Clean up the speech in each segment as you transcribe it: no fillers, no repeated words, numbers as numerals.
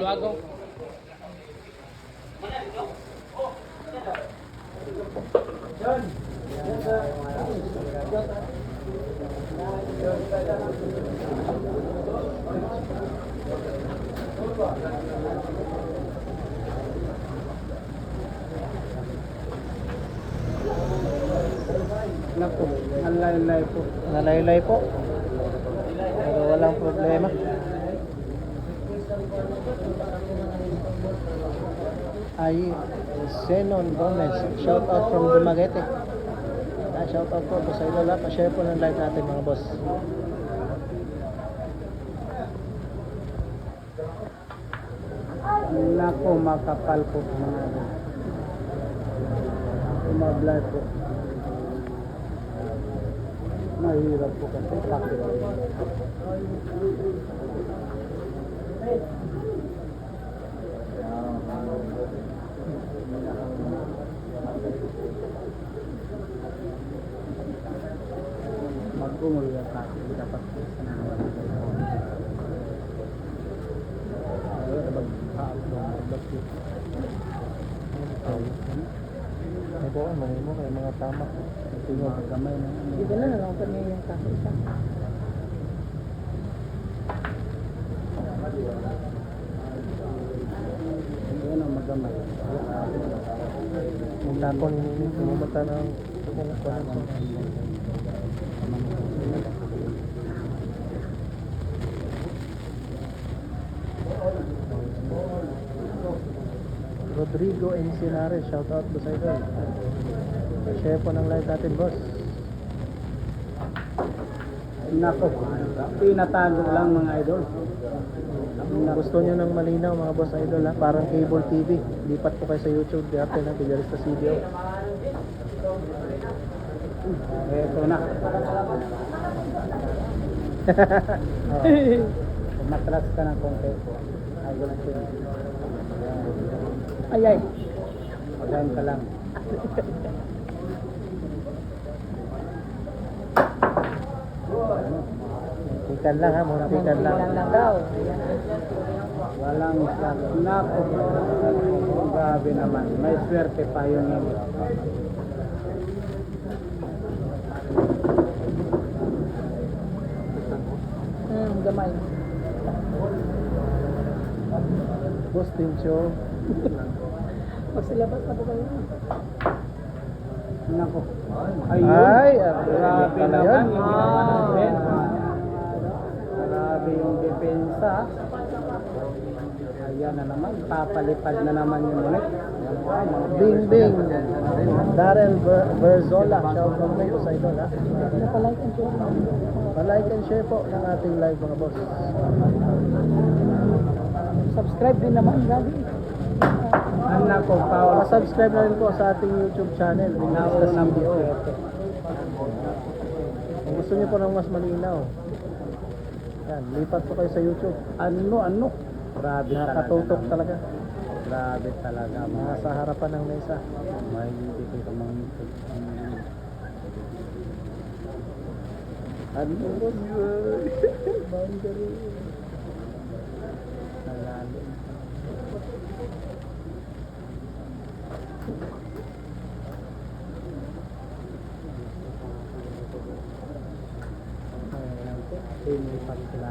Bago. Naku, nalaylay po. Nalaylay po. Pero walang problema. Ay, Zenon Gomez. Shout out from Dumaguete. Shout out po sa ilo lahat. Pa-share po ng live natin mga boss. Naku, makapal po mga mablay po. Mahirap po kasi takip. Magkumul yung takip dapat sa naman. Ay po, mali mo may mga tama. Tingog gamay na. Dito na lang pa niya yung kaso isa. Hindi na magamay. Yung takon ini kumumata ng kumukuha ng Rodrigo Encinares, shout out po sa idol. Share po ng live natin, boss. Nako, pinatago lang mga idol. Kung gusto nyo ng malinaw mga boss idol ha, parang cable TV, lipat po kayo sa YouTube, dati ng Villarista Studio. Ito na. Matras ka ng konti po. Idol po. Ay ay. Magayon ka lang. Muntikan lang ha, muntikan lang. Muntikan lang daw. Walang shot. Nako. Grabe naman. May swerte pa yun yun. Gamay. Boss Team Show. Magsilabas na po kayo. Nako. Ayun. Ay, Grabe pala naman yun. yung ginawa natin. Grabe yung depensa. Ayan na naman. Papalipad na naman yung ulit. Ayan po, mga Bing Bing. Darrell Berzola, shout out po sa idol ha. Napalike and share. Pa-like and share po ng ating live mga boss. Subscribe din naman, gabi. anak ko, Paul. Pa-subscribe na rin po sa ating YouTube channel, Villarista Studio. Kung gusto niyo po ng mas malinaw, yan, lipat po kayo sa YouTube. Ano? Grabe Nakatutok talaga. Grabe talaga. Nasa harapan ng mesa. May hindi ko mamikot. Ano ba yun? Boundary. Nalalim. Pinipan sila.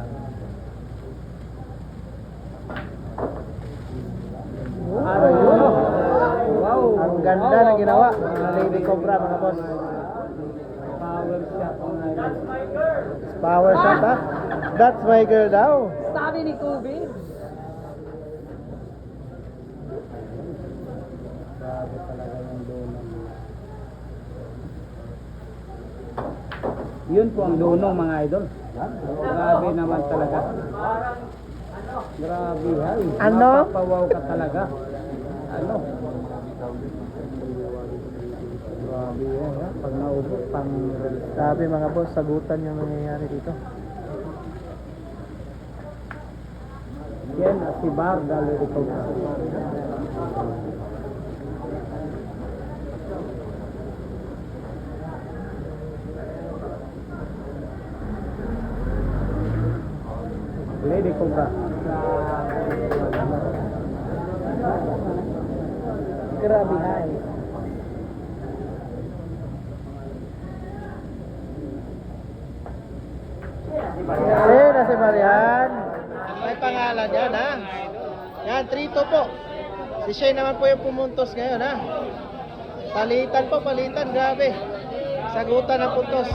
Wow! Ang ganda na ginawa, mga Lady Cobra mga boss. Power shot. Power shot ha? That's my girl daw. Sabi ni Kubi. Grabe talaga yung dunong. Yun po ang dunong mga idol. Grabe naman talaga. Grabe hay. Ano? Mapapawaw ka talaga. Ano? Grabe yan ha. Pag naubo, pang Sabi mga boss, sagutan yung nangyayari dito. yan si Bar Gallery ko. Lady Cobra. Grabe, hay. Eh, na si Marian. May pangalan yan, ha? Yan, 3-2 po. Si Shay naman po yung pumuntos ngayon, ha? Palitan po, palitan. Grabe. Sagutan ng puntos.